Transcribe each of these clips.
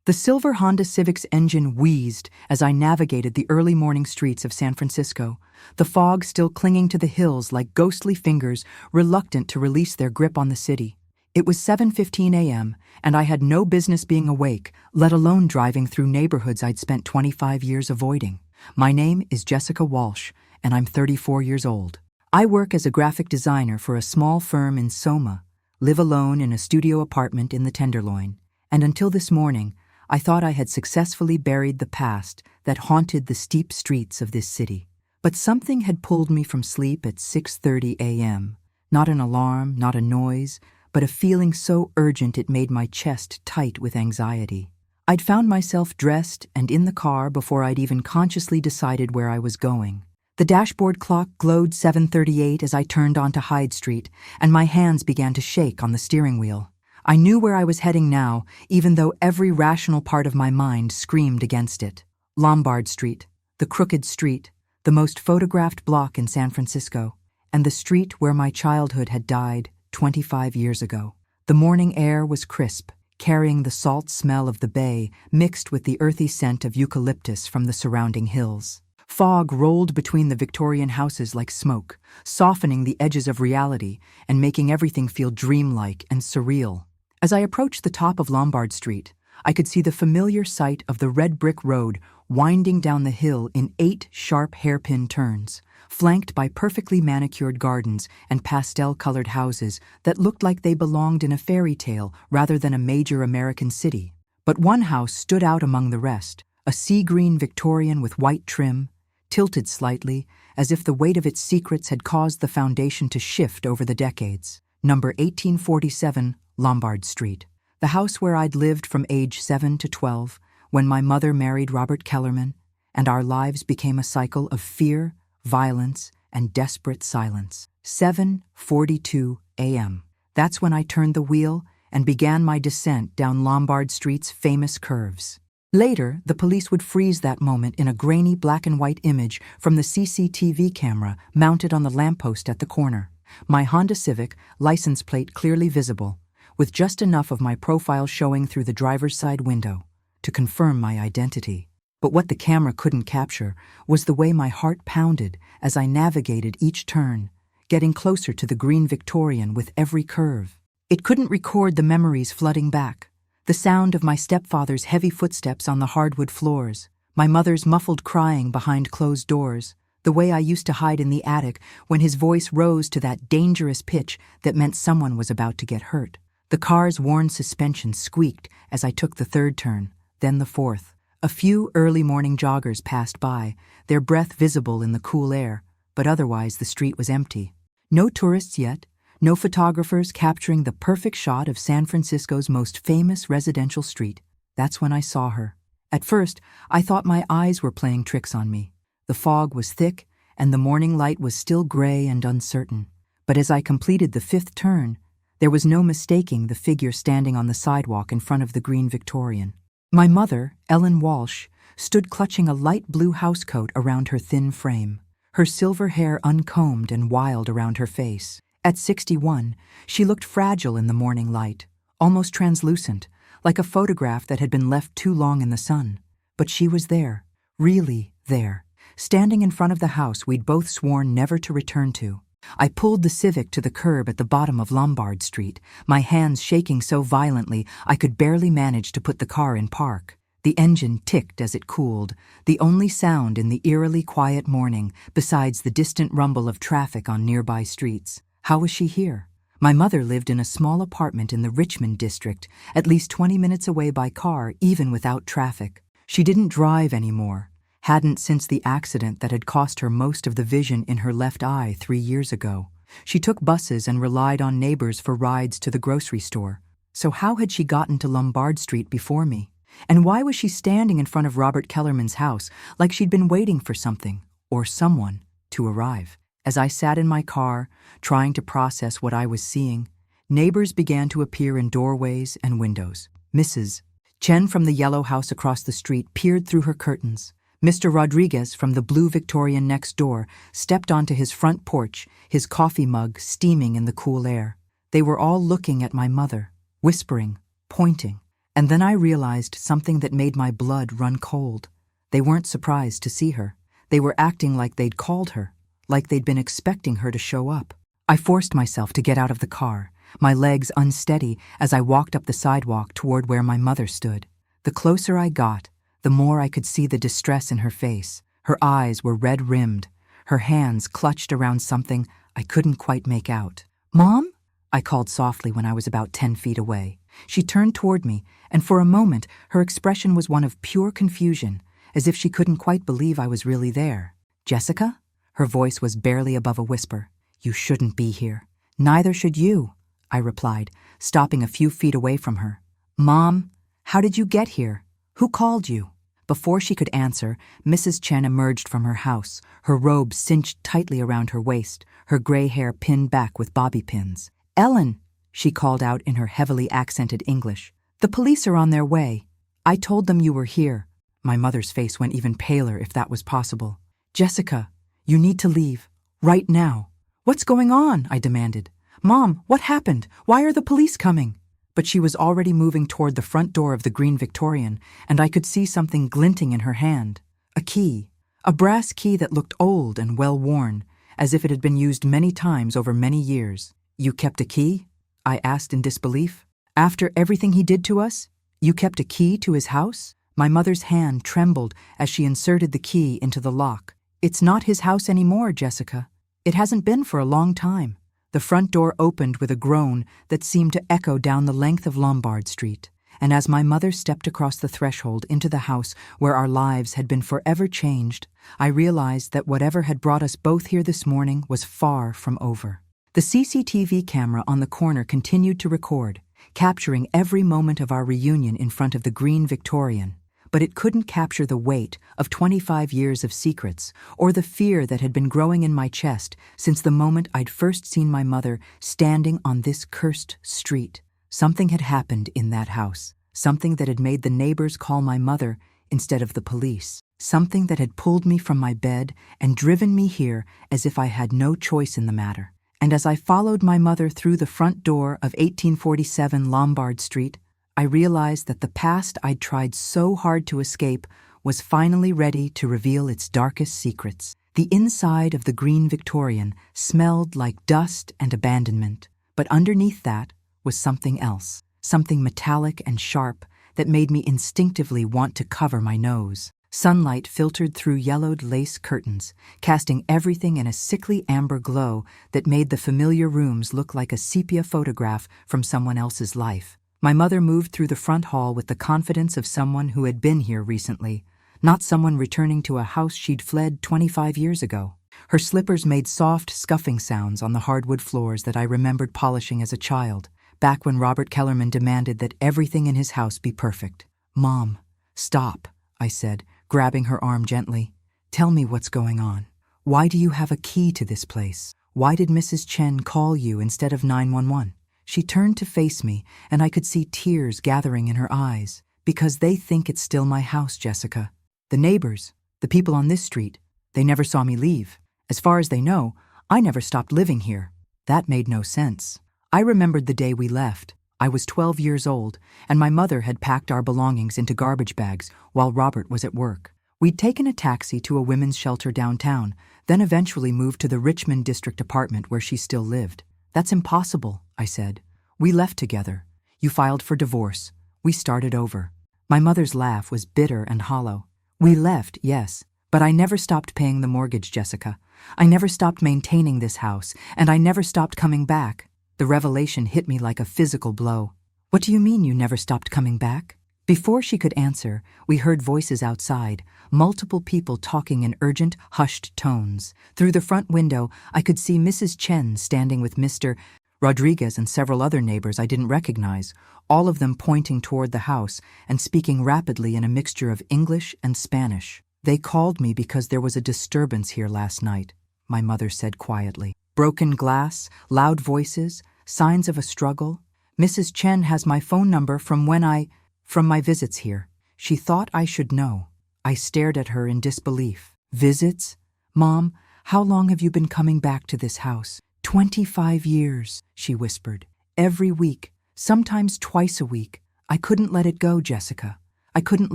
The silver Honda Civic's engine wheezed as I navigated the early morning streets of San Francisco, the fog still clinging to the hills like ghostly fingers reluctant to release their grip on the city. It was 7:15 a.m., and I had no business being awake, let alone driving through neighborhoods I'd spent 25 years avoiding. My name is Jessica Walsh, and I'm 34 years old. I work as a graphic designer for a small firm in SOMA, live alone in a studio apartment in the Tenderloin, and until this morning, I thought I had successfully buried the past that haunted the steep streets of this city. But something had pulled me from sleep at 6:30 a.m. Not an alarm, not a noise, but a feeling so urgent it made my chest tight with anxiety. I'd found myself dressed and in the car before I'd even consciously decided where I was going. The dashboard clock glowed 7:38 as I turned onto Hyde Street, and my hands began to shake on the steering wheel. I knew where I was heading now, even though every rational part of my mind screamed against it. Lombard Street, the crooked street, the most photographed block in San Francisco, and the street where my childhood had died 25 years ago. The morning air was crisp, carrying the salt smell of the bay mixed with the earthy scent of eucalyptus from the surrounding hills. Fog rolled between the Victorian houses like smoke, softening the edges of reality and making everything feel dreamlike and surreal. As I approached the top of Lombard Street, I could see the familiar sight of the red brick road winding down the hill in 8 sharp hairpin turns, flanked by perfectly manicured gardens and pastel-colored houses that looked like they belonged in a fairy tale rather than a major American city. But one house stood out among the rest, a sea-green Victorian with white trim, tilted slightly, as if the weight of its secrets had caused the foundation to shift over the decades. Number 1847, Lombard Street. The house where I'd lived from age 7 to 12, when my mother married Robert Kellerman, and our lives became a cycle of fear, violence, and desperate silence. 7:42 a.m. That's when I turned the wheel and began my descent down Lombard Street's famous curves. Later, the police would freeze that moment in a grainy black and white image from the CCTV camera mounted on the lamppost at the corner. My Honda Civic, license plate clearly visible, with just enough of my profile showing through the driver's side window to confirm my identity. But what the camera couldn't capture was the way my heart pounded as I navigated each turn, getting closer to the green Victorian with every curve. It couldn't record the memories flooding back. The sound of my stepfather's heavy footsteps on the hardwood floors, my mother's muffled crying behind closed doors, the way I used to hide in the attic when his voice rose to that dangerous pitch that meant someone was about to get hurt. The car's worn suspension squeaked as I took the third turn, then the fourth. A few early morning joggers passed by, their breath visible in the cool air, but otherwise the street was empty. No tourists yet, no photographers capturing the perfect shot of San Francisco's most famous residential street. That's when I saw her. At first, I thought my eyes were playing tricks on me. The fog was thick, and the morning light was still gray and uncertain. But as I completed the 5th turn, there was no mistaking the figure standing on the sidewalk in front of the green Victorian. My mother, Ellen Walsh, stood clutching a light blue housecoat around her thin frame, her silver hair uncombed and wild around her face. At 61, she looked fragile in the morning light, almost translucent, like a photograph that had been left too long in the sun. But she was there, really there, standing in front of the house we'd both sworn never to return to. I pulled the Civic to the curb at the bottom of Lombard Street, my hands shaking so violently I could barely manage to put the car in park. The engine ticked as it cooled, the only sound in the eerily quiet morning besides the distant rumble of traffic on nearby streets. How was she here? My mother lived in a small apartment in the Richmond district, at least 20 minutes away by car, even without traffic. She didn't drive anymore. Hadn't since the accident that had cost her most of the vision in her left eye 3 years ago. She took buses and relied on neighbors for rides to the grocery store. So how had she gotten to Lombard Street before me? And why was she standing in front of Robert Kellerman's house like she'd been waiting for something, or someone, to arrive? As I sat in my car, trying to process what I was seeing, neighbors began to appear in doorways and windows. Mrs. Chen from the yellow house across the street peered through her curtains. Mr. Rodriguez from the blue Victorian next door stepped onto his front porch, his coffee mug steaming in the cool air. They were all looking at my mother, whispering, pointing, And then I realized something that made my blood run cold. They weren't surprised to see her. They were acting like they'd called her, like they'd been expecting her to show up. I forced myself to get out of the car, my legs unsteady as I walked up the sidewalk toward where my mother stood. The closer I got, the more I could see the distress in her face. Her eyes were red-rimmed, her hands clutched around something I couldn't quite make out. "Mom?" I called softly when I was about 10 feet away. She turned toward me, and for a moment her expression was one of pure confusion, as if she couldn't quite believe I was really there. "Jessica?" Her voice was barely above a whisper. "You shouldn't be here." "Neither should you," I replied, stopping a few feet away from her. "Mom, how did you get here? Who called you?" Before she could answer, Mrs. Chen emerged from her house, her robe cinched tightly around her waist, her gray hair pinned back with bobby pins. "Ellen," she called out in her heavily accented English, "the police are on their way. I told them you were here." My mother's face went even paler, if that was possible. "Jessica, you need to leave. Right now." "What's going on?" I demanded. "Mom, what happened? Why are the police coming?" But she was already moving toward the front door of the green Victorian, and I could see something glinting in her hand. A key. A brass key that looked old and well-worn, as if it had been used many times over many years. "You kept a key?" I asked in disbelief. "After everything he did to us? You kept a key to his house?" My mother's hand trembled as she inserted the key into the lock. "It's not his house anymore, Jessica. It hasn't been for a long time." The front door opened with a groan that seemed to echo down the length of Lombard Street, and as my mother stepped across the threshold into the house where our lives had been forever changed, I realized that whatever had brought us both here this morning was far from over. The CCTV camera on the corner continued to record, capturing every moment of our reunion in front of the green Victorian, but it couldn't capture the weight of 25 years of secrets or the fear that had been growing in my chest since the moment I'd first seen my mother standing on this cursed street. Something had happened in that house, something that had made the neighbors call my mother instead of the police, something that had pulled me from my bed and driven me here as if I had no choice in the matter. And as I followed my mother through the front door of 1847 Lombard Street, I realized that the past I'd tried so hard to escape was finally ready to reveal its darkest secrets. The inside of the green Victorian smelled like dust and abandonment, but underneath that was something else, something metallic and sharp that made me instinctively want to cover my nose. Sunlight filtered through yellowed lace curtains, casting everything in a sickly amber glow that made the familiar rooms look like a sepia photograph from someone else's life. My mother moved through the front hall with the confidence of someone who had been here recently, not someone returning to a house she'd fled 25 years ago. Her slippers made soft, scuffing sounds on the hardwood floors that I remembered polishing as a child, back when Robert Kellerman demanded that everything in his house be perfect. "Mom, stop," I said, grabbing her arm gently. "Tell me what's going on. Why do you have a key to this place? Why did Mrs. Chen call you instead of 911? She turned to face me, and I could see tears gathering in her eyes. "Because they think it's still my house, Jessica. The neighbors, the people on this street, they never saw me leave. As far as they know, I never stopped living here." That made no sense. I remembered the day we left. I was 12 years old, and my mother had packed our belongings into garbage bags while Robert was at work. We'd taken a taxi to a women's shelter downtown, then eventually moved to the Richmond District apartment where she still lived. "That's impossible," I said. "We left together. You filed for divorce. We started over." My mother's laugh was bitter and hollow. "We left, yes, but I never stopped paying the mortgage, Jessica. I never stopped maintaining this house, and I never stopped coming back." The revelation hit me like a physical blow. "What do you mean you never stopped coming back?" Before she could answer, we heard voices outside, multiple people talking in urgent, hushed tones. Through the front window, I could see Mrs. Chen standing with Mr. Rodriguez and several other neighbors I didn't recognize, all of them pointing toward the house and speaking rapidly in a mixture of English and Spanish. "They called me because there was a disturbance here last night," my mother said quietly. "Broken glass, loud voices, signs of a struggle. Mrs. Chen has my phone number from my visits here. She thought I should know." I stared at her in disbelief. "Visits? Mom, how long have you been coming back to this house?" 25 years, she whispered. "Every week, sometimes twice a week. I couldn't let it go, Jessica. I couldn't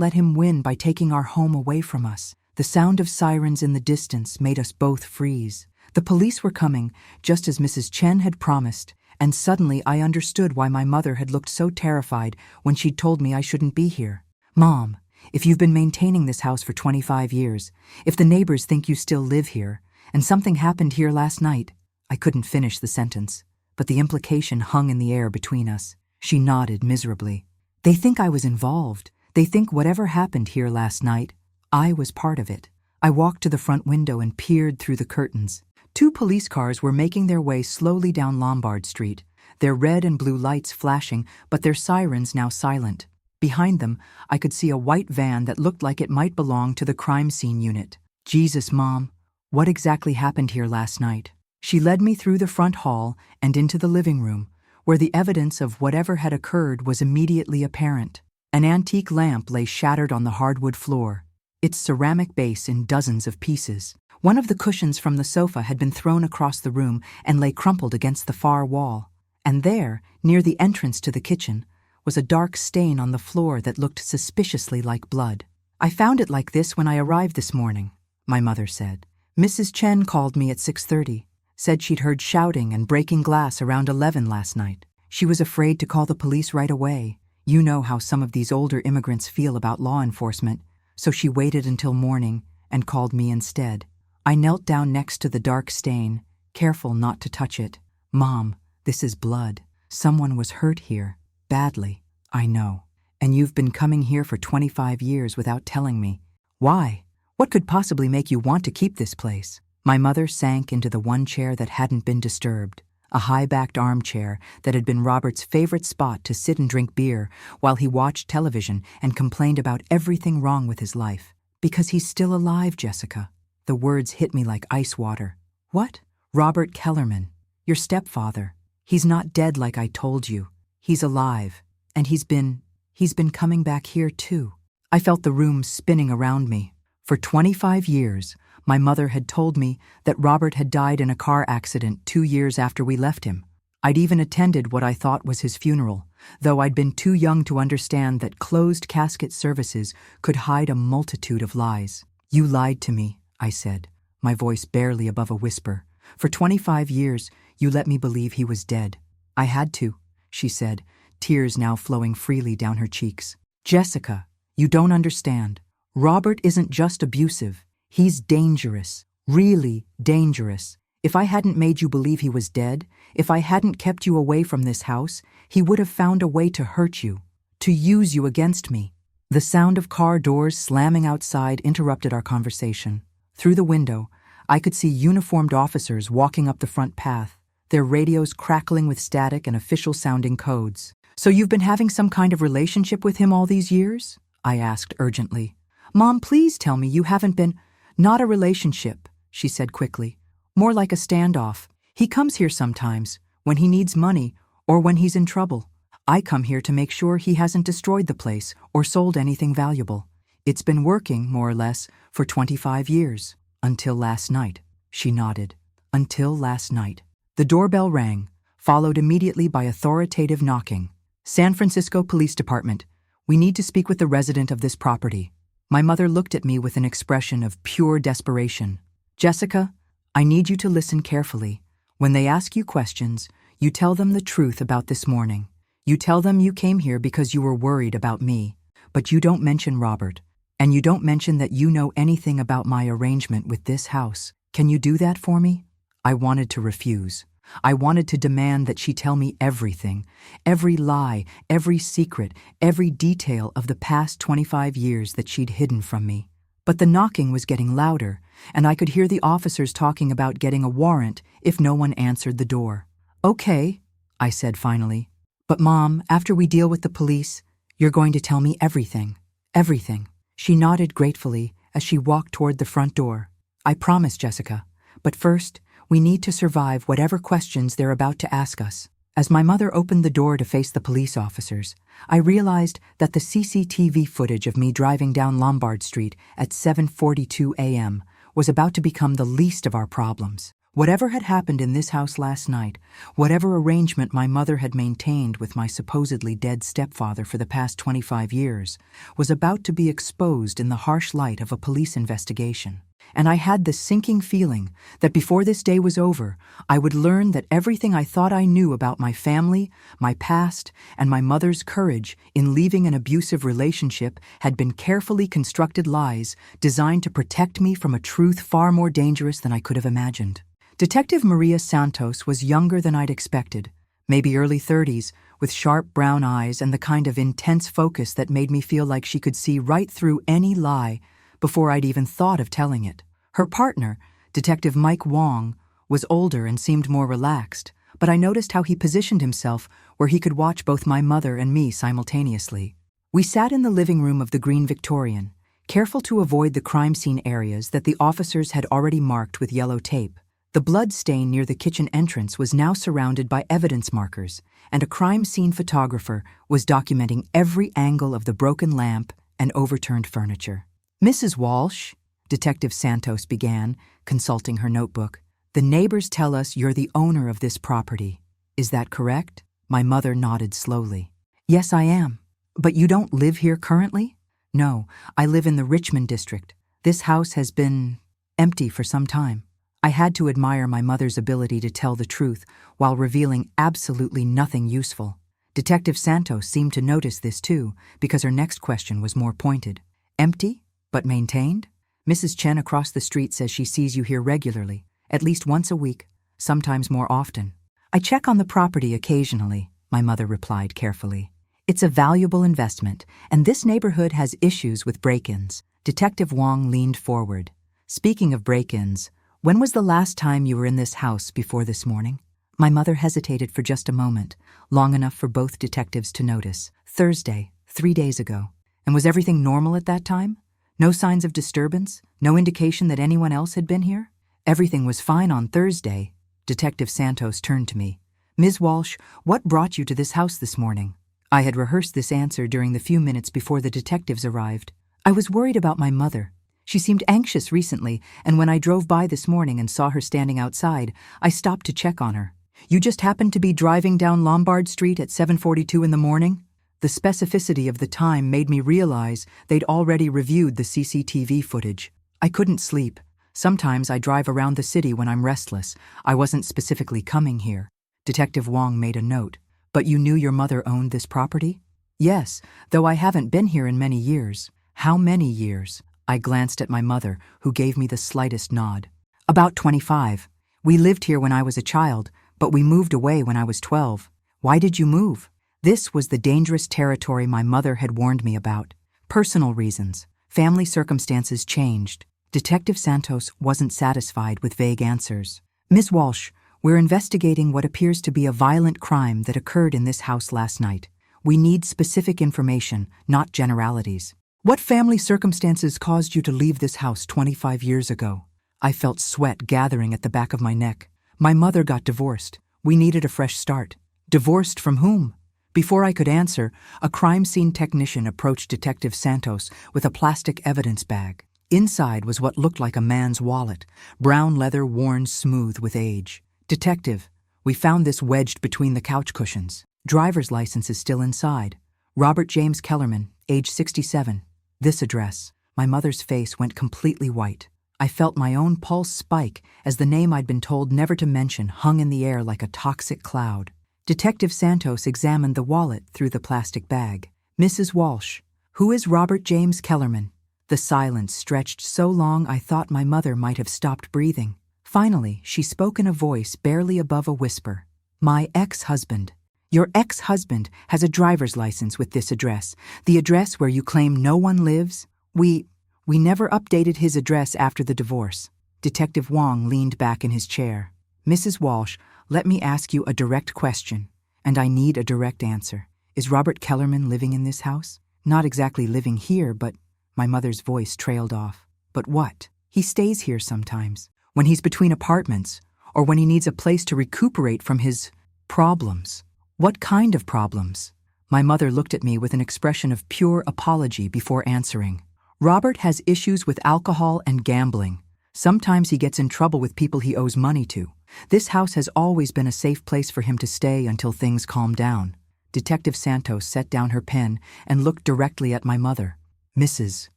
let him win by taking our home away from us. The sound of sirens in the distance made us both freeze. The police were coming, just as Mrs. Chen had promised, and suddenly I understood why my mother had looked so terrified when she'd told me I shouldn't be here. Mom, if you've been maintaining this house for 25 years, if the neighbors think you still live here, and something happened here last night— I couldn't finish the sentence, but the implication hung in the air between us. She nodded miserably. They think I was involved. They think whatever happened here last night, I was part of it. I walked to the front window and peered through the curtains. 2 police cars were making their way slowly down Lombard Street, their red and blue lights flashing, but their sirens now silent. Behind them, I could see a white van that looked like it might belong to the crime scene unit. Jesus, Mom, what exactly happened here last night? She led me through the front hall and into the living room, where the evidence of whatever had occurred was immediately apparent. An antique lamp lay shattered on the hardwood floor, its ceramic base in dozens of pieces. One of the cushions from the sofa had been thrown across the room and lay crumpled against the far wall. And there, near the entrance to the kitchen, was a dark stain on the floor that looked suspiciously like blood. I found it like this when I arrived this morning, my mother said. Mrs. Chen called me at 6:30, said she'd heard shouting and breaking glass around 11 last night. She was afraid to call the police right away. You know how some of these older immigrants feel about law enforcement, so she waited until morning and called me instead. I knelt down next to the dark stain, careful not to touch it. Mom, this is blood. Someone was hurt here. Badly. I know. And you've been coming here for 25 years without telling me. Why? What could possibly make you want to keep this place? My mother sank into the one chair that hadn't been disturbed, a high-backed armchair that had been Robert's favorite spot to sit and drink beer while he watched television and complained about everything wrong with his life. Because he's still alive, Jessica. The words hit me like ice water. What? Robert Kellerman, your stepfather. He's not dead like I told you. He's alive. And he's been coming back here too. I felt the room spinning around me. For 25 years, my mother had told me that Robert had died in a car accident 2 years after we left him. I'd even attended what I thought was his funeral, though I'd been too young to understand that closed casket services could hide a multitude of lies. You lied to me, I said, my voice barely above a whisper. For 25 years, you let me believe he was dead. I had to, she said, tears now flowing freely down her cheeks. Jessica, you don't understand. Robert isn't just abusive. He's dangerous, really dangerous. If I hadn't made you believe he was dead, if I hadn't kept you away from this house, he would have found a way to hurt you, to use you against me. The sound of car doors slamming outside interrupted our conversation. Through the window, I could see uniformed officers walking up the front path, their radios crackling with static and official-sounding codes. So you've been having some kind of relationship with him all these years? I asked urgently. Mom, please tell me you haven't been— Not a relationship, she said quickly. More like a standoff. He comes here sometimes, when he needs money or when he's in trouble. I come here to make sure he hasn't destroyed the place or sold anything valuable. It's been working, more or less, for 25 years. Until last night, she nodded. Until last night. The doorbell rang, followed immediately by authoritative knocking. San Francisco Police Department. We need to speak with the resident of this property. My mother looked at me with an expression of pure desperation. Jessica, I need you to listen carefully. When they ask you questions, you tell them the truth about this morning. You tell them you came here because you were worried about me, but you don't mention Robert, and you don't mention that you know anything about my arrangement with this house. Can you do that for me? I wanted to refuse. I wanted to demand that she tell me everything, every lie, every secret, every detail of the past 25 years that she'd hidden from me. But the knocking was getting louder, and I could hear the officers talking about getting a warrant if no one answered the door. Okay, I said finally. But Mom, after we deal with the police, you're going to tell me everything. Everything. She nodded gratefully as she walked toward the front door. I promise, Jessica. But first, we need to survive whatever questions they're about to ask us. As my mother opened the door to face the police officers, I realized that the CCTV footage of me driving down Lombard Street at 7:42 a.m. was about to become the least of our problems. Whatever had happened in this house last night, whatever arrangement my mother had maintained with my supposedly dead stepfather for the past 25 years, was about to be exposed in the harsh light of a police investigation. And I had the sinking feeling that before this day was over, I would learn that everything I thought I knew about my family, my past, and my mother's courage in leaving an abusive relationship had been carefully constructed lies designed to protect me from a truth far more dangerous than I could have imagined. Detective Maria Santos was younger than I'd expected, maybe early 30s, with sharp brown eyes and the kind of intense focus that made me feel like she could see right through any lie before I'd even thought of telling it. Her partner, Detective Mike Wong, was older and seemed more relaxed, but I noticed how he positioned himself where he could watch both my mother and me simultaneously. We sat in the living room of the Green Victorian, careful to avoid the crime scene areas that the officers had already marked with yellow tape. The blood stain near the kitchen entrance was now surrounded by evidence markers, and a crime scene photographer was documenting every angle of the broken lamp and overturned furniture. "Mrs. Walsh," Detective Santos began, consulting her notebook, "the neighbors tell us you're the owner of this property. Is that correct?" My mother nodded slowly. "Yes, I am. But you don't live here currently?" "No, I live in the Richmond district. This house has been empty for some time." I had to admire my mother's ability to tell the truth while revealing absolutely nothing useful. Detective Santos seemed to notice this too, because her next question was more pointed. "Empty, but maintained? Mrs. Chen across the street says she sees you here regularly, at least once a week, sometimes more often." "I check on the property occasionally," my mother replied carefully. "It's a valuable investment, and this neighborhood has issues with break-ins." Detective Wong leaned forward. "Speaking of break-ins, when was the last time you were in this house before this morning?" My mother hesitated for just a moment, long enough for both detectives to notice. "Thursday, 3 days ago." "And was everything normal at that time? No signs of disturbance? No indication that anyone else had been here?" "Everything was fine on Thursday." Detective Santos turned to me. "Ms. Walsh, what brought you to this house this morning?" I had rehearsed this answer during the few minutes before the detectives arrived. "I was worried about my mother. She seemed anxious recently, and when I drove by this morning and saw her standing outside, I stopped to check on her." "You just happened to be driving down Lombard Street at 7:42 in the morning?" The specificity of the time made me realize they'd already reviewed the CCTV footage. "I couldn't sleep. Sometimes I drive around the city when I'm restless. I wasn't specifically coming here." Detective Wong made a note. "But you knew your mother owned this property?" "Yes, though I haven't been here in many years." "How many years?" I glanced at my mother, who gave me the slightest nod. "About 25. We lived here when I was a child, but we moved away when I was 12. "Why did you move?" This was the dangerous territory my mother had warned me about. "Personal reasons. Family circumstances changed." Detective Santos wasn't satisfied with vague answers. "Ms. Walsh, we're investigating what appears to be a violent crime that occurred in this house last night. We need specific information, not generalities." "What family circumstances caused you to leave this house 25 years ago?" I felt sweat gathering at the back of my neck. "My mother got divorced. We needed a fresh start." "Divorced from whom?" Before I could answer, a crime scene technician approached Detective Santos with a plastic evidence bag. Inside was what looked like a man's wallet, brown leather worn smooth with age. "Detective, we found this wedged between the couch cushions. Driver's license is still inside. Robert James Kellerman, age 67. This address." My mother's face went completely white. I felt my own pulse spike as the name I'd been told never to mention hung in the air like a toxic cloud. Detective Santos examined the wallet through the plastic bag. "Mrs. Walsh, who is Robert James Kellerman?" The silence stretched so long I thought my mother might have stopped breathing. Finally, she spoke in a voice barely above a whisper. "My ex-husband. Your ex-husband has a driver's license with this address, the address where you claim no one lives? We never updated his address after the divorce." Detective Wong leaned back in his chair. "Mrs. Walsh, let me ask you a direct question, and I need a direct answer. Is Robert Kellerman living in this house?" "Not exactly living here, but—" My mother's voice trailed off. "But what?" "He stays here sometimes, when he's between apartments, or when he needs a place to recuperate from his problems." "What kind of problems?" My mother looked at me with an expression of pure apology before answering. "Robert has issues with alcohol and gambling. Sometimes he gets in trouble with people he owes money to. This house has always been a safe place for him to stay until things calm down. Detective Santos set down her pen and looked directly at my mother. Mrs.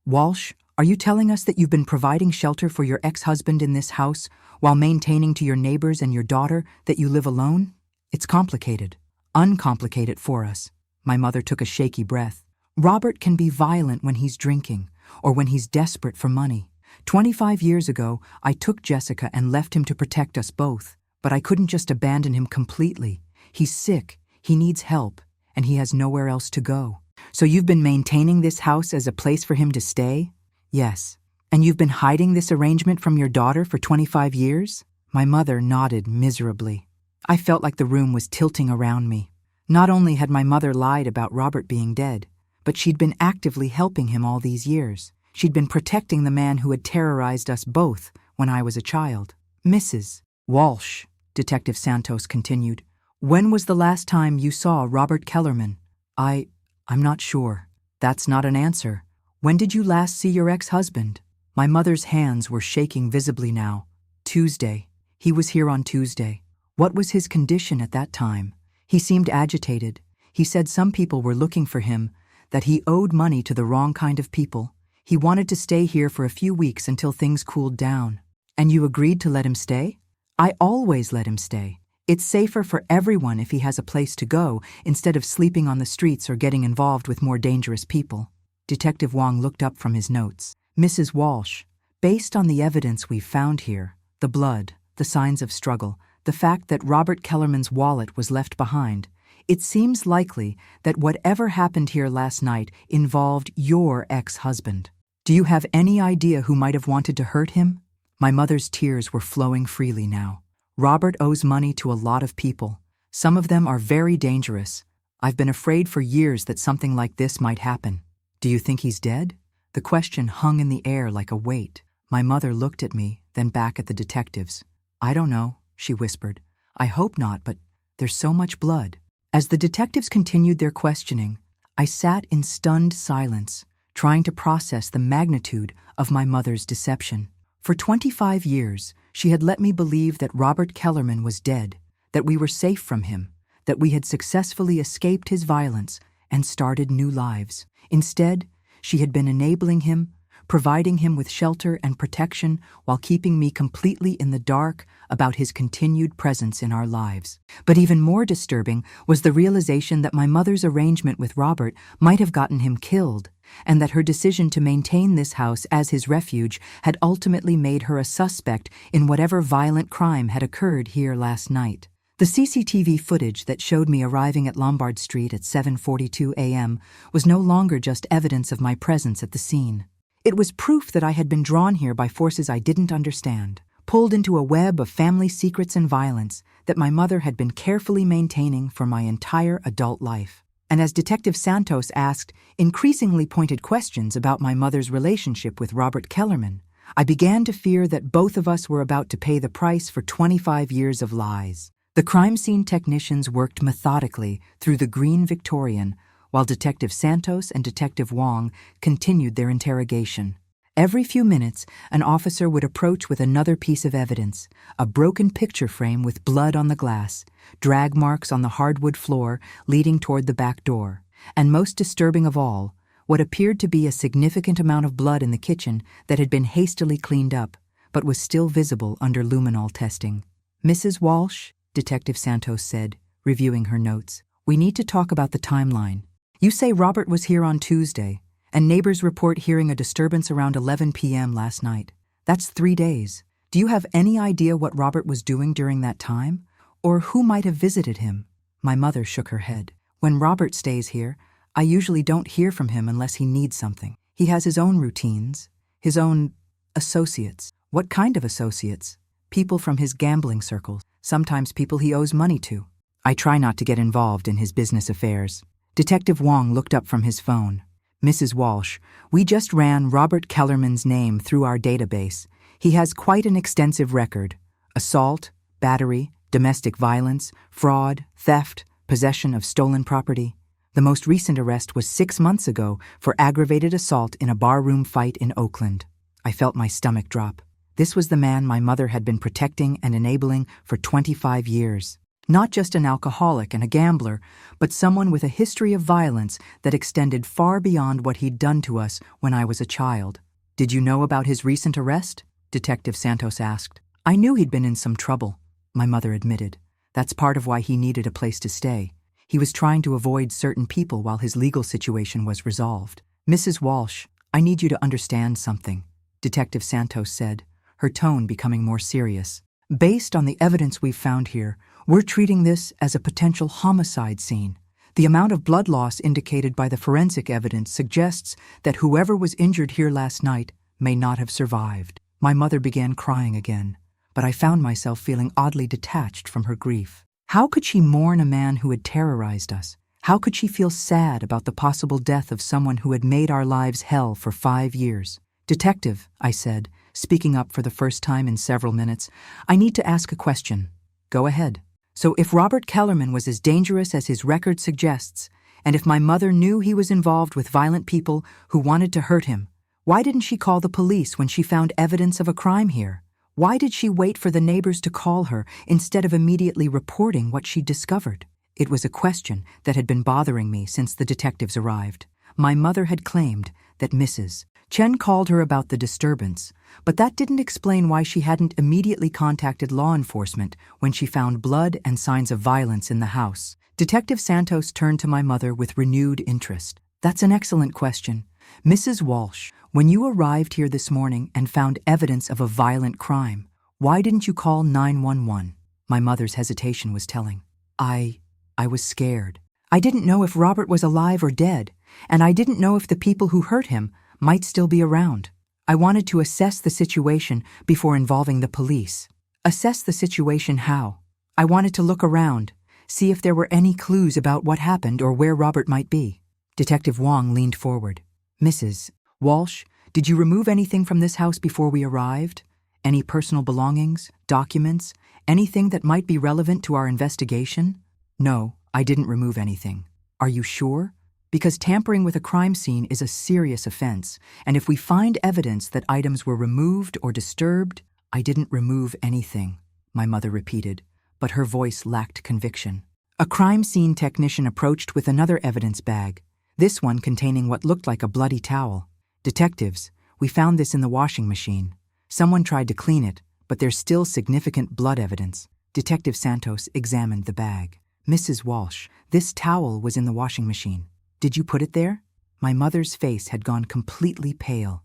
Walsh, are you telling us that you've been providing shelter for your ex-husband in this house while maintaining to your neighbors and your daughter that you live alone? It's complicated. Uncomplicated for us. My mother took a shaky breath. Robert can be violent when he's drinking or when he's desperate for money. 25 years ago, I took Jessica and left him to protect us both, but I couldn't just abandon him completely. He's sick, he needs help, and he has nowhere else to go. So you've been maintaining this house as a place for him to stay? Yes. And you've been hiding this arrangement from your daughter for 25 years? My mother nodded miserably. I felt like the room was tilting around me. Not only had my mother lied about Robert being dead, but she'd been actively helping him all these years. She'd been protecting the man who had terrorized us both when I was a child. Mrs. Walsh, Detective Santos continued, when was the last time you saw Robert Kellerman? I'm not sure. That's not an answer. When did you last see your ex-husband? My mother's hands were shaking visibly now. Tuesday. He was here on Tuesday. What was his condition at that time? He seemed agitated. He said some people were looking for him, that he owed money to the wrong kind of people. He wanted to stay here for a few weeks until things cooled down. And you agreed to let him stay? I always let him stay. It's safer for everyone if he has a place to go instead of sleeping on the streets or getting involved with more dangerous people. Detective Wong looked up from his notes. Mrs. Walsh, based on the evidence we've found here, the blood, the signs of struggle, the fact that Robert Kellerman's wallet was left behind, it seems likely that whatever happened here last night involved your ex-husband. Do you have any idea who might have wanted to hurt him? My mother's tears were flowing freely now. Robert owes money to a lot of people. Some of them are very dangerous. I've been afraid for years that something like this might happen. Do you think he's dead? The question hung in the air like a weight. My mother looked at me, then back at the detectives. I don't know, she whispered. I hope not, but there's so much blood. As the detectives continued their questioning, I sat in stunned silence, trying to process the magnitude of my mother's deception. For 25 years, she had let me believe that Robert Kellerman was dead, that we were safe from him, that we had successfully escaped his violence and started new lives. Instead, she had been enabling him, providing him with shelter and protection while keeping me completely in the dark about his continued presence in our lives. But even more disturbing was the realization that my mother's arrangement with Robert might have gotten him killed, and that her decision to maintain this house as his refuge had ultimately made her a suspect in whatever violent crime had occurred here last night. The CCTV footage that showed me arriving at Lombard Street at 7:42 a.m. was no longer just evidence of my presence at the scene. It was proof that I had been drawn here by forces I didn't understand, pulled into a web of family secrets and violence that my mother had been carefully maintaining for my entire adult life. And as Detective Santos asked increasingly pointed questions about my mother's relationship with Robert Kellerman, I began to fear that both of us were about to pay the price for 25 years of lies. The crime scene technicians worked methodically through the green Victorian, while Detective Santos and Detective Wong continued their interrogation. Every few minutes, an officer would approach with another piece of evidence, a broken picture frame with blood on the glass, drag marks on the hardwood floor leading toward the back door, and most disturbing of all, what appeared to be a significant amount of blood in the kitchen that had been hastily cleaned up, but was still visible under luminol testing. Mrs. Walsh, Detective Santos said, reviewing her notes, we need to talk about the timeline. You say Robert was here on Tuesday, and neighbors report hearing a disturbance around 11 p.m. last night. That's 3 days. Do you have any idea what Robert was doing during that time? Or who might have visited him? My mother shook her head. When Robert stays here, I usually don't hear from him unless he needs something. He has his own routines, his own associates. What kind of associates? People from his gambling circles, sometimes people he owes money to. I try not to get involved in his business affairs. Detective Wong looked up from his phone. Mrs. Walsh, we just ran Robert Kellerman's name through our database. He has quite an extensive record. Assault, battery, domestic violence, fraud, theft, possession of stolen property. The most recent arrest was 6 months ago for aggravated assault in a barroom fight in Oakland. I felt my stomach drop. This was the man my mother had been protecting and enabling for 25 years. Not just an alcoholic and a gambler, but someone with a history of violence that extended far beyond what he'd done to us when I was a child. "Did you know about his recent arrest?" Detective Santos asked. "I knew he'd been in some trouble," my mother admitted. "That's part of why he needed a place to stay. He was trying to avoid certain people while his legal situation was resolved." "Mrs. Walsh, I need you to understand something," Detective Santos said, her tone becoming more serious. "Based on the evidence we've found here, we're treating this as a potential homicide scene. The amount of blood loss indicated by the forensic evidence suggests that whoever was injured here last night may not have survived." My mother began crying again, but I found myself feeling oddly detached from her grief. How could she mourn a man who had terrorized us? How could she feel sad about the possible death of someone who had made our lives hell for 5 years? "Detective," I said, speaking up for the first time in several minutes, "I need to ask a question." "Go ahead." "So if Robert Kellerman was as dangerous as his record suggests, and if my mother knew he was involved with violent people who wanted to hurt him, why didn't she call the police when she found evidence of a crime here? Why did she wait for the neighbors to call her instead of immediately reporting what she'd discovered?" It was a question that had been bothering me since the detectives arrived. My mother had claimed that Mrs. Chen called her about the disturbance, but that didn't explain why she hadn't immediately contacted law enforcement when she found blood and signs of violence in the house. Detective Santos turned to my mother with renewed interest. "That's an excellent question. Mrs. Walsh, when you arrived here this morning and found evidence of a violent crime, why didn't you call 911? My mother's hesitation was telling. I was scared. I didn't know if Robert was alive or dead, and I didn't know if the people who hurt him might still be around. I wanted to assess the situation before involving the police." "Assess the situation how?" "I wanted to look around, see if there were any clues about what happened or where Robert might be." Detective Wong leaned forward. "Mrs. Walsh, did you remove anything from this house before we arrived? Any personal belongings, documents, anything that might be relevant to our investigation?" "No, I didn't remove anything." "Are you sure? Because tampering with a crime scene is a serious offense, and if we find evidence that items were removed or disturbed—" "I didn't remove anything," my mother repeated, but her voice lacked conviction. A crime scene technician approached with another evidence bag, this one containing what looked like a bloody towel. "Detectives, we found this in the washing machine. Someone tried to clean it, but there's still significant blood evidence." Detective Santos examined the bag. "Mrs. Walsh, this towel was in the washing machine. Did you put it there?" My mother's face had gone completely pale.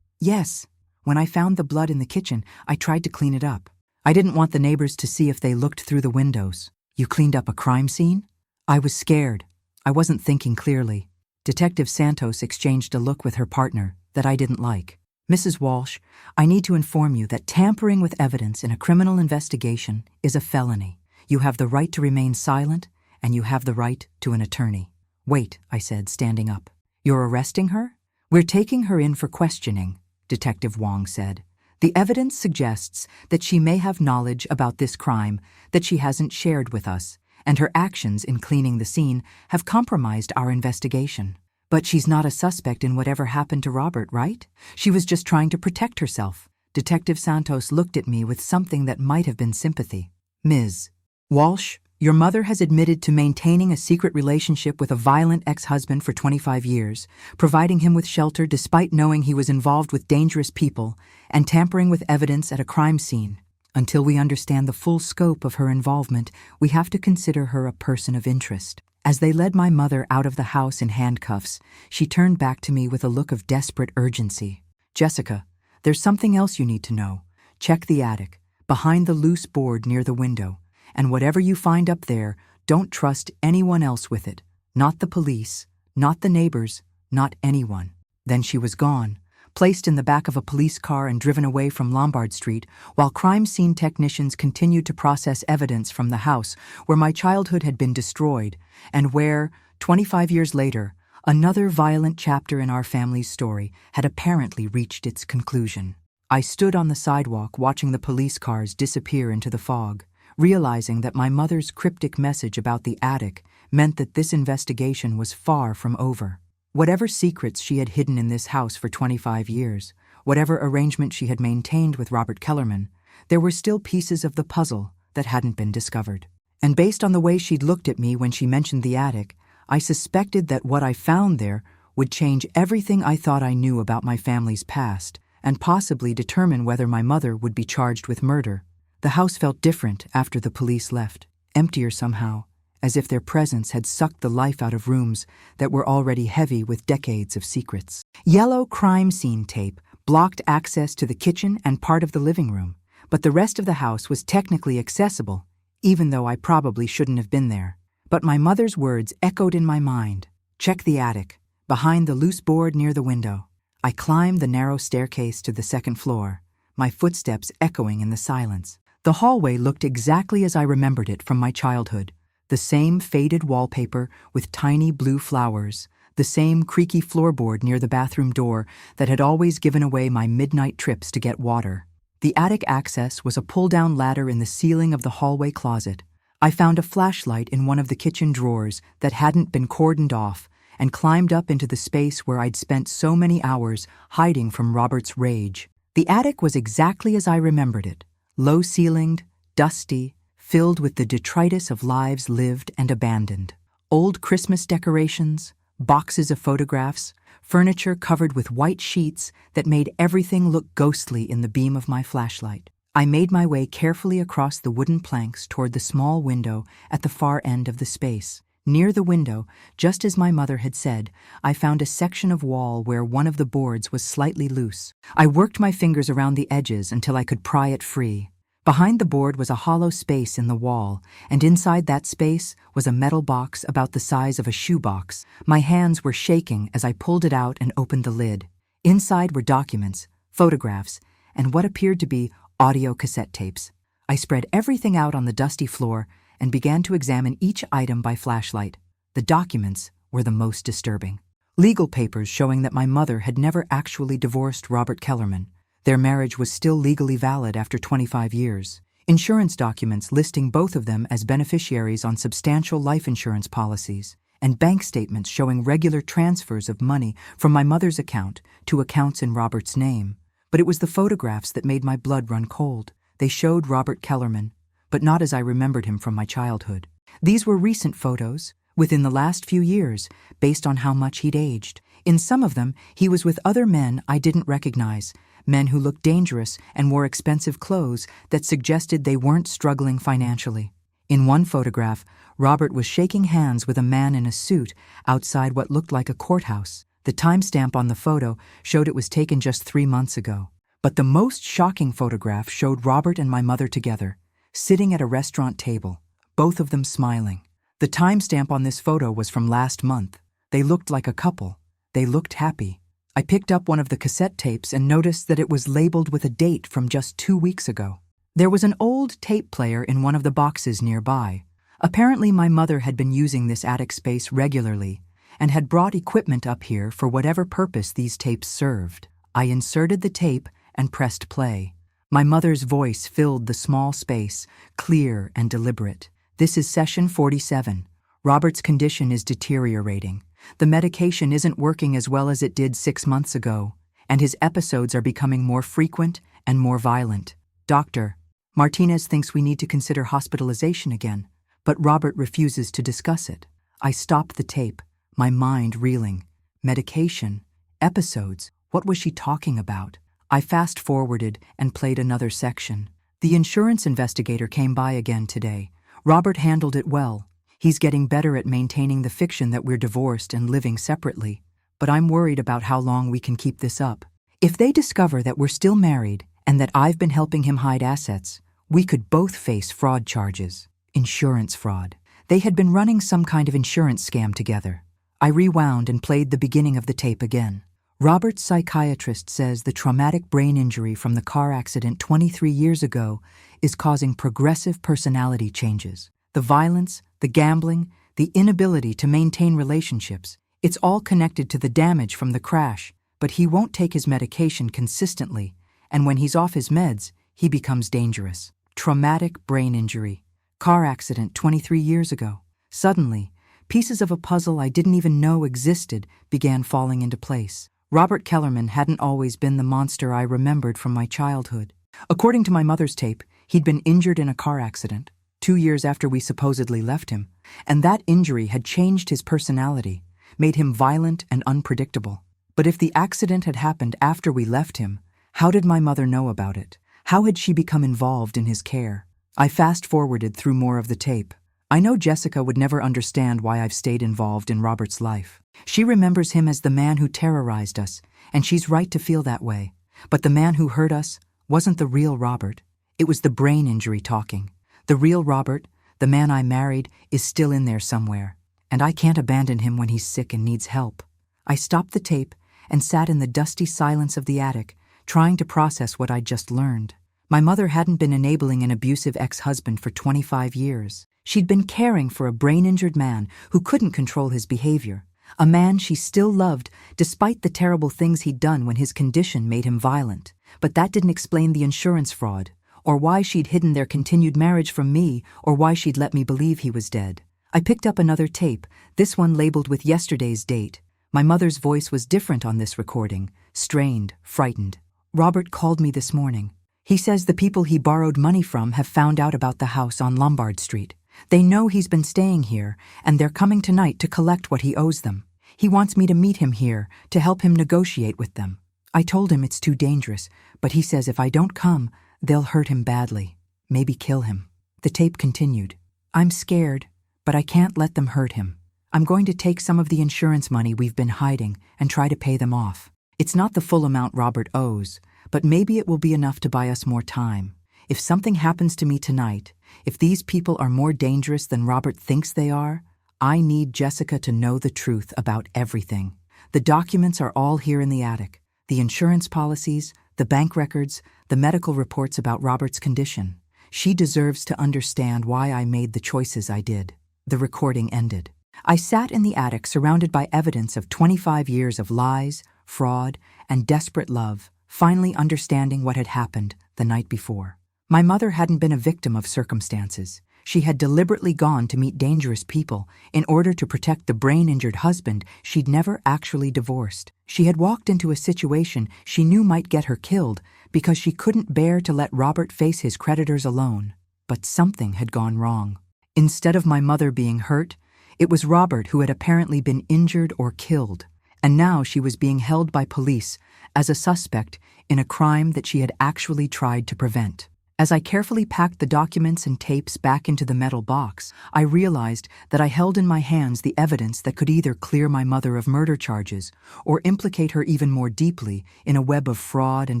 Yes. When I found the blood in the kitchen, I tried to clean it up. I didn't want the neighbors to see if they looked through the windows." "You cleaned up a crime scene?" "I was scared. I wasn't thinking clearly." Detective Santos exchanged a look with her partner that I didn't like. "Mrs. Walsh, I need to inform you that tampering with evidence in a criminal investigation is a felony. You have the right to remain silent, and you have the right to an attorney." "Wait," I said, standing up. "You're arresting her?" "We're taking her in for questioning," Detective Wong said. "The evidence suggests that she may have knowledge about this crime that she hasn't shared with us, and her actions in cleaning the scene have compromised our investigation. But she's not a suspect in whatever happened to Robert, right? She was just trying to protect herself." Detective Santos looked at me with something that might have been sympathy. "Ms. Walsh, your mother has admitted to maintaining a secret relationship with a violent ex-husband for 25 years, providing him with shelter despite knowing he was involved with dangerous people, and tampering with evidence at a crime scene. Until we understand the full scope of her involvement, we have to consider her a person of interest." As they led my mother out of the house in handcuffs, she turned back to me with a look of desperate urgency. "Jessica, there's something else you need to know. Check the attic, behind the loose board near the window. And whatever you find up there, don't trust anyone else with it. Not the police, not the neighbors, not anyone." Then she was gone, placed in the back of a police car and driven away from Lombard Street, while crime scene technicians continued to process evidence from the house where my childhood had been destroyed, and where, 25 years later, another violent chapter in our family's story had apparently reached its conclusion. I stood on the sidewalk watching the police cars disappear into the fog, realizing that my mother's cryptic message about the attic meant that this investigation was far from over. Whatever secrets she had hidden in this house for 25 years, Whatever arrangement she had maintained with Robert Kellerman, there were still pieces of the puzzle that hadn't been discovered. And based on the way she'd looked at me when she mentioned the attic, I suspected that what I found there would change everything I thought I knew about my family's past and possibly determine whether my mother would be charged with murder. The house felt different after the police left, emptier somehow, as if their presence had sucked the life out of rooms that were already heavy with decades of secrets. Yellow crime scene tape blocked access to the kitchen and part of the living room, but the rest of the house was technically accessible, even though I probably shouldn't have been there. But my mother's words echoed in my mind. Check the attic, behind the loose board near the window. I climbed the narrow staircase to the second floor, my footsteps echoing in the silence. The hallway looked exactly as I remembered it from my childhood. The same faded wallpaper with tiny blue flowers, the same creaky floorboard near the bathroom door that had always given away my midnight trips to get water. The attic access was a pull-down ladder in the ceiling of the hallway closet. I found a flashlight in one of the kitchen drawers that hadn't been cordoned off and climbed up into the space where I'd spent so many hours hiding from Robert's rage. The attic was exactly as I remembered it, low-ceilinged, dusty, filled with the detritus of lives lived and abandoned. Old Christmas decorations, boxes of photographs, furniture covered with white sheets that made everything look ghostly in the beam of my flashlight. I made my way carefully across the wooden planks toward the small window at the far end of the space. Near the window, just as my mother had said, I found a section of wall where one of the boards was slightly loose. I worked my fingers around the edges until I could pry it free. Behind the board was a hollow space in the wall, and inside that space was a metal box about the size of a shoebox. My hands were shaking as I pulled it out and opened the lid. Inside were documents, photographs, and what appeared to be audio cassette tapes. I spread everything out on the dusty floor and began to examine each item by flashlight. The documents were the most disturbing. Legal papers showing that my mother had never actually divorced Robert Kellerman. Their marriage was still legally valid after 25 years. Insurance documents listing both of them as beneficiaries on substantial life insurance policies, and bank statements showing regular transfers of money from my mother's account to accounts in Robert's name. But it was the photographs that made my blood run cold. They showed Robert Kellerman, but not as I remembered him from my childhood. These were recent photos, within the last few years, based on how much he'd aged. In some of them, he was with other men I didn't recognize, men who looked dangerous and wore expensive clothes that suggested they weren't struggling financially. In one photograph, Robert was shaking hands with a man in a suit outside what looked like a courthouse. The timestamp on the photo showed it was taken just 3 months ago. But the most shocking photograph showed Robert and my mother together, sitting at a restaurant table, both of them smiling. The timestamp on this photo was from last month. They looked like a couple. They looked happy. I picked up one of the cassette tapes and noticed that it was labeled with a date from just 2 weeks ago. There was an old tape player in one of the boxes nearby. Apparently my mother had been using this attic space regularly and had brought equipment up here for whatever purpose these tapes served. I inserted the tape and pressed play. My mother's voice filled the small space, clear and deliberate. This is session 47. Robert's condition is deteriorating. The medication isn't working as well as it did 6 months ago, and his episodes are becoming more frequent and more violent. Doctor, Martinez thinks we need to consider hospitalization again, but Robert refuses to discuss it. I stopped the tape, my mind reeling. Medication? Episodes? What was she talking about? I fast-forwarded and played another section. The insurance investigator came by again today. Robert handled it well. He's getting better at maintaining the fiction that we're divorced and living separately. But I'm worried about how long we can keep this up. If they discover that we're still married and that I've been helping him hide assets, we could both face fraud charges. Insurance fraud. They had been running some kind of insurance scam together. I rewound and played the beginning of the tape again. Robert's psychiatrist says the traumatic brain injury from the car accident 23 years ago is causing progressive personality changes. The violence, the gambling, the inability to maintain relationships, it's all connected to the damage from the crash, but he won't take his medication consistently, and when he's off his meds, he becomes dangerous. Traumatic brain injury. Car accident 23 years ago. Suddenly, pieces of a puzzle I didn't even know existed began falling into place. Robert Kellerman hadn't always been the monster I remembered from my childhood. According to my mother's tape, he'd been injured in a car accident 2 years after we supposedly left him, and that injury had changed his personality, made him violent and unpredictable. But if the accident had happened after we left him, how did my mother know about it? How had she become involved in his care? I fast-forwarded through more of the tape. I know Jessica would never understand why I've stayed involved in Robert's life. She remembers him as the man who terrorized us, and she's right to feel that way. But the man who hurt us wasn't the real Robert. It was the brain injury talking. The real Robert, the man I married, is still in there somewhere, and I can't abandon him when he's sick and needs help. I stopped the tape and sat in the dusty silence of the attic, trying to process what I'd just learned. My mother hadn't been enabling an abusive ex-husband for 25 years. She'd been caring for a brain-injured man who couldn't control his behavior, a man she still loved despite the terrible things he'd done when his condition made him violent. But that didn't explain the insurance fraud, or why she'd hidden their continued marriage from me, or why she'd let me believe he was dead. I picked up another tape, this one labeled with yesterday's date. My mother's voice was different on this recording, strained, frightened. Robert called me this morning. He says the people he borrowed money from have found out about the house on Lombard Street. They know he's been staying here, and they're coming tonight to collect what he owes them. He wants me to meet him here to help him negotiate with them. I told him it's too dangerous, but he says if I don't come, they'll hurt him badly, maybe kill him. The tape continued. I'm scared, but I can't let them hurt him. I'm going to take some of the insurance money we've been hiding and try to pay them off. It's not the full amount Robert owes, but maybe it will be enough to buy us more time. If something happens to me tonight, if these people are more dangerous than Robert thinks they are, I need Jessica to know the truth about everything. The documents are all here in the attic. The insurance policies, the bank records, the medical reports about Robert's condition. She deserves to understand why I made the choices I did. The recording ended. I sat in the attic surrounded by evidence of 25 years of lies, fraud, and desperate love, finally understanding what had happened the night before. My mother hadn't been a victim of circumstances. She had deliberately gone to meet dangerous people in order to protect the brain-injured husband she'd never actually divorced. She had walked into a situation she knew might get her killed because she couldn't bear to let Robert face his creditors alone. But something had gone wrong. Instead of my mother being hurt, it was Robert who had apparently been injured or killed, and now she was being held by police as a suspect in a crime that she had actually tried to prevent. As I carefully packed the documents and tapes back into the metal box, I realized that I held in my hands the evidence that could either clear my mother of murder charges or implicate her even more deeply in a web of fraud and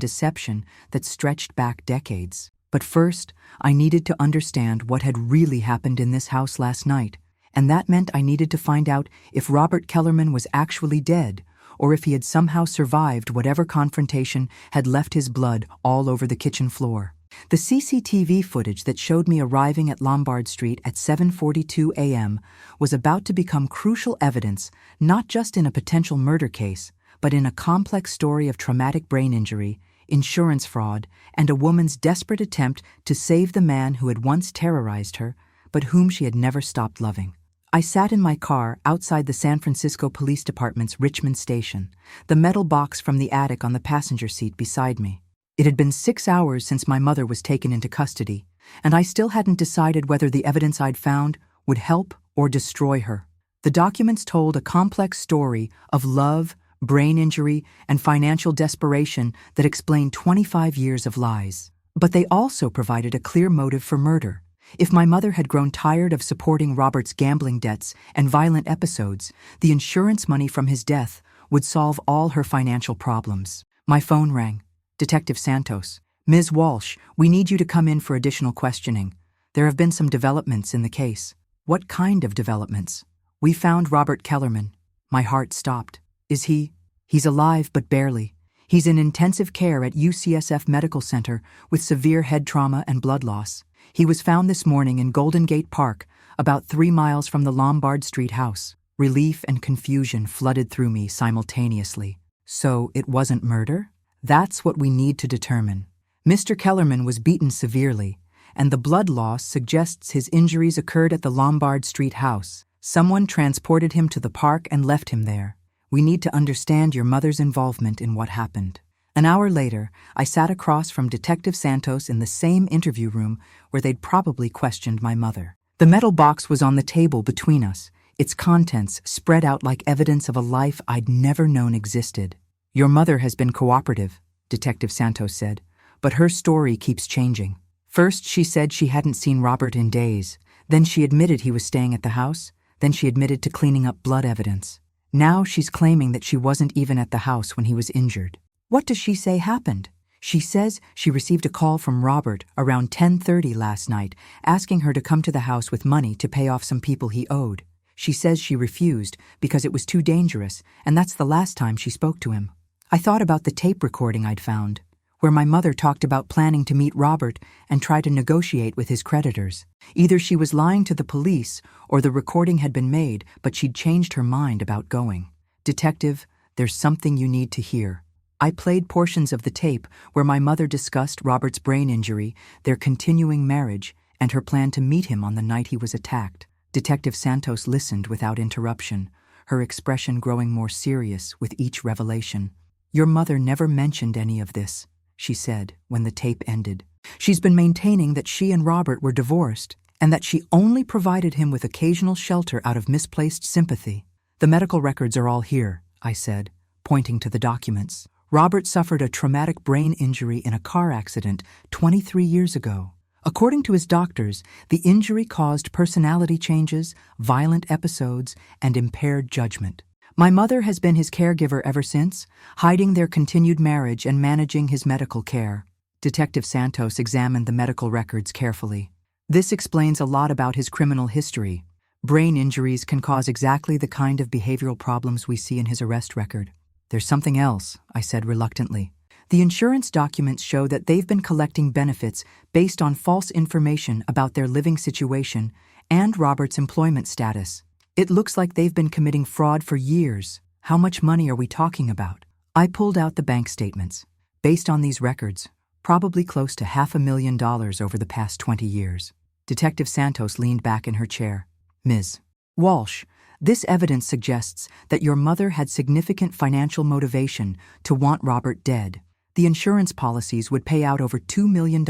deception that stretched back decades. But first, I needed to understand what had really happened in this house last night, and that meant I needed to find out if Robert Kellerman was actually dead or if he had somehow survived whatever confrontation had left his blood all over the kitchen floor. The CCTV footage that showed me arriving at Lombard Street at 7:42 a.m. was about to become crucial evidence not just in a potential murder case, but in a complex story of traumatic brain injury, insurance fraud, and a woman's desperate attempt to save the man who had once terrorized her, but whom she had never stopped loving. I sat in my car outside the San Francisco Police Department's Richmond station, the metal box from the attic on the passenger seat beside me. It had been 6 hours since my mother was taken into custody, and I still hadn't decided whether the evidence I'd found would help or destroy her. The documents told a complex story of love, brain injury, and financial desperation that explained 25 years of lies. But they also provided a clear motive for murder. If my mother had grown tired of supporting Robert's gambling debts and violent episodes, the insurance money from his death would solve all her financial problems. My phone rang. Detective Santos. Ms. Walsh, we need you to come in for additional questioning. There have been some developments in the case. What kind of developments? We found Robert Kellerman. My heart stopped. Is he? He's alive, but barely. He's in intensive care at UCSF Medical Center with severe head trauma and blood loss. He was found this morning in Golden Gate Park, about 3 miles from the Lombard Street house. Relief and confusion flooded through me simultaneously. So it wasn't murder? That's what we need to determine. Mr. Kellerman was beaten severely, and the blood loss suggests his injuries occurred at the Lombard Street house. Someone transported him to the park and left him there. We need to understand your mother's involvement in what happened. An hour later, I sat across from Detective Santos in the same interview room where they'd probably questioned my mother. The metal box was on the table between us, its contents spread out like evidence of a life I'd never known existed. Your mother has been cooperative, Detective Santos said, but her story keeps changing. First, she said she hadn't seen Robert in days. Then she admitted he was staying at the house. Then she admitted to cleaning up blood evidence. Now she's claiming that she wasn't even at the house when he was injured. What does she say happened? She says she received a call from Robert around 10:30 last night, asking her to come to the house with money to pay off some people he owed. She says she refused because it was too dangerous, and that's the last time she spoke to him. I thought about the tape recording I'd found, where my mother talked about planning to meet Robert and try to negotiate with his creditors. Either she was lying to the police or the recording had been made, but she'd changed her mind about going. Detective, there's something you need to hear. I played portions of the tape where my mother discussed Robert's brain injury, their continuing marriage, and her plan to meet him on the night he was attacked. Detective Santos listened without interruption, her expression growing more serious with each revelation. Your mother never mentioned any of this, she said when the tape ended. She's been maintaining that she and Robert were divorced and that she only provided him with occasional shelter out of misplaced sympathy. The medical records are all here, I said, pointing to the documents. Robert suffered a traumatic brain injury in a car accident 23 years ago. According to his doctors, the injury caused personality changes, violent episodes, and impaired judgment. My mother has been his caregiver ever since, hiding their continued marriage and managing his medical care. Detective Santos examined the medical records carefully. This explains a lot about his criminal history. Brain injuries can cause exactly the kind of behavioral problems we see in his arrest record. There's something else, I said reluctantly. The insurance documents show that they've been collecting benefits based on false information about their living situation and Robert's employment status. It looks like they've been committing fraud for years. How much money are we talking about? I pulled out the bank statements. Based on these records, probably close to $500,000 over the past 20 years. Detective Santos leaned back in her chair. Ms. Walsh, this evidence suggests that your mother had significant financial motivation to want Robert dead. The insurance policies would pay out over $2 million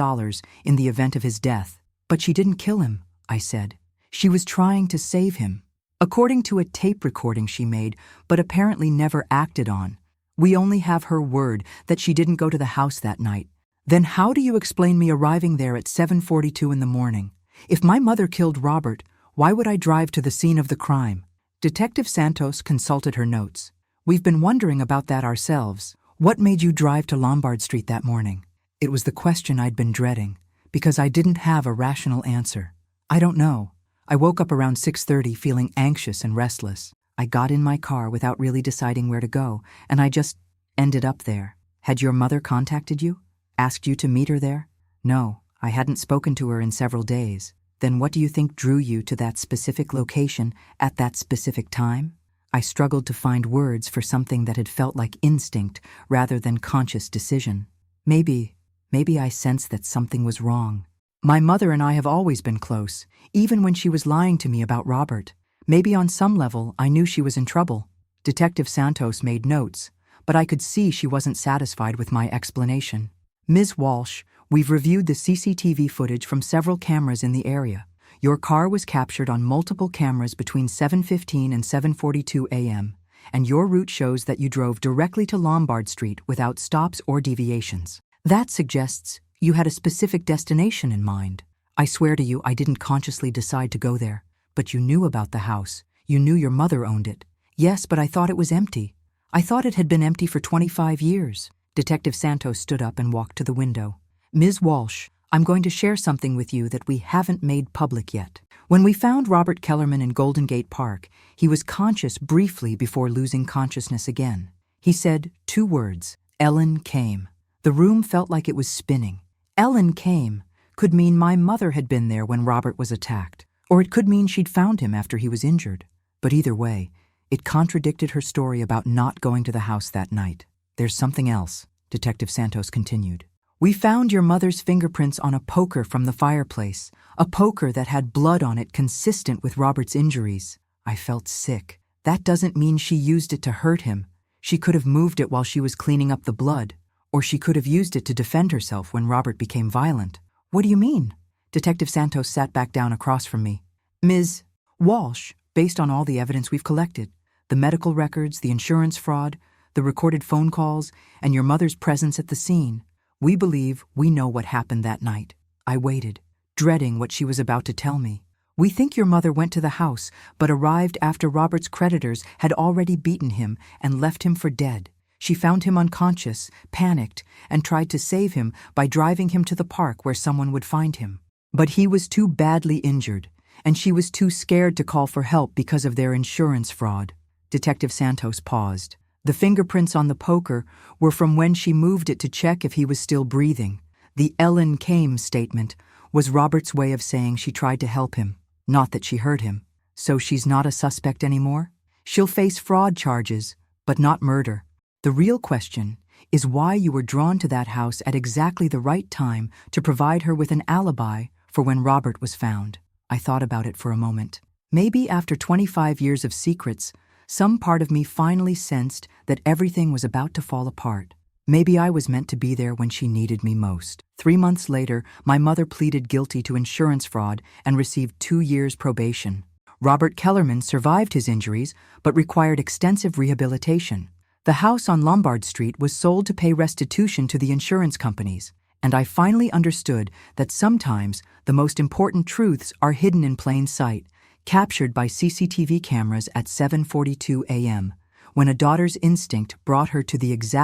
in the event of his death. But she didn't kill him, I said. She was trying to save him. According to a tape recording she made, but apparently never acted on. We only have her word that she didn't go to the house that night. Then how do you explain me arriving there at 7:42 in the morning? If my mother killed Robert, why would I drive to the scene of the crime? Detective Santos consulted her notes. We've been wondering about that ourselves. What made you drive to Lombard Street that morning? It was the question I'd been dreading, because I didn't have a rational answer. I don't know. I woke up around 6:30 feeling anxious and restless. I got in my car without really deciding where to go, and I just ended up there. Had your mother contacted you? Asked you to meet her there? No, I hadn't spoken to her in several days. Then what do you think drew you to that specific location at that specific time? I struggled to find words for something that had felt like instinct rather than conscious decision. Maybe I sensed that something was wrong. My mother and I have always been close, even when she was lying to me about Robert. Maybe on some level I knew she was in trouble. Detective Santos made notes, but I could see she wasn't satisfied with my explanation. Ms. Walsh, we've reviewed the CCTV footage from several cameras in the area. Your car was captured on multiple cameras between 7:15 and 7:42 a.m., and your route shows that you drove directly to Lombard Street without stops or deviations. That suggests you had a specific destination in mind. I swear to you I didn't consciously decide to go there, but you knew about the house. You knew your mother owned it. Yes, but I thought it was empty. I thought it had been empty for 25 years. Detective Santos stood up and walked to the window. Ms. Walsh, I'm going to share something with you that we haven't made public yet. When we found Robert Kellerman in Golden Gate Park, he was conscious briefly before losing consciousness again. He said 2 words, Ellen came. The room felt like it was spinning. Ellen came could mean my mother had been there when Robert was attacked, or it could mean she'd found him after he was injured. But either way, it contradicted her story about not going to the house that night. There's something else, Detective Santos continued. We found your mother's fingerprints on a poker from the fireplace, a poker that had blood on it consistent with Robert's injuries. I felt sick. That doesn't mean she used it to hurt him. She could have moved it while she was cleaning up the blood, or she could have used it to defend herself when Robert became violent. What do you mean? Detective Santos sat back down across from me. Ms. Walsh, based on all the evidence we've collected, the medical records, the insurance fraud, the recorded phone calls, and your mother's presence at the scene, we believe we know what happened that night. I waited, dreading what she was about to tell me. We think your mother went to the house, but arrived after Robert's creditors had already beaten him and left him for dead. She found him unconscious, panicked, and tried to save him by driving him to the park where someone would find him. But he was too badly injured, and she was too scared to call for help because of their insurance fraud. Detective Santos paused. The fingerprints on the poker were from when she moved it to check if he was still breathing. The Ellen came statement was Robert's way of saying she tried to help him, not that she hurt him. So she's not a suspect anymore? She'll face fraud charges, but not murder. The real question is why you were drawn to that house at exactly the right time to provide her with an alibi for when Robert was found. I thought about it for a moment. Maybe after 25 years of secrets, some part of me finally sensed that everything was about to fall apart. Maybe I was meant to be there when she needed me most. 3 months later, my mother pleaded guilty to insurance fraud and received 2 years probation. Robert Kellerman survived his injuries but required extensive rehabilitation. The house on Lombard Street was sold to pay restitution to the insurance companies, and I finally understood that sometimes the most important truths are hidden in plain sight, captured by CCTV cameras at 7:42 a.m., when a daughter's instinct brought her to the exact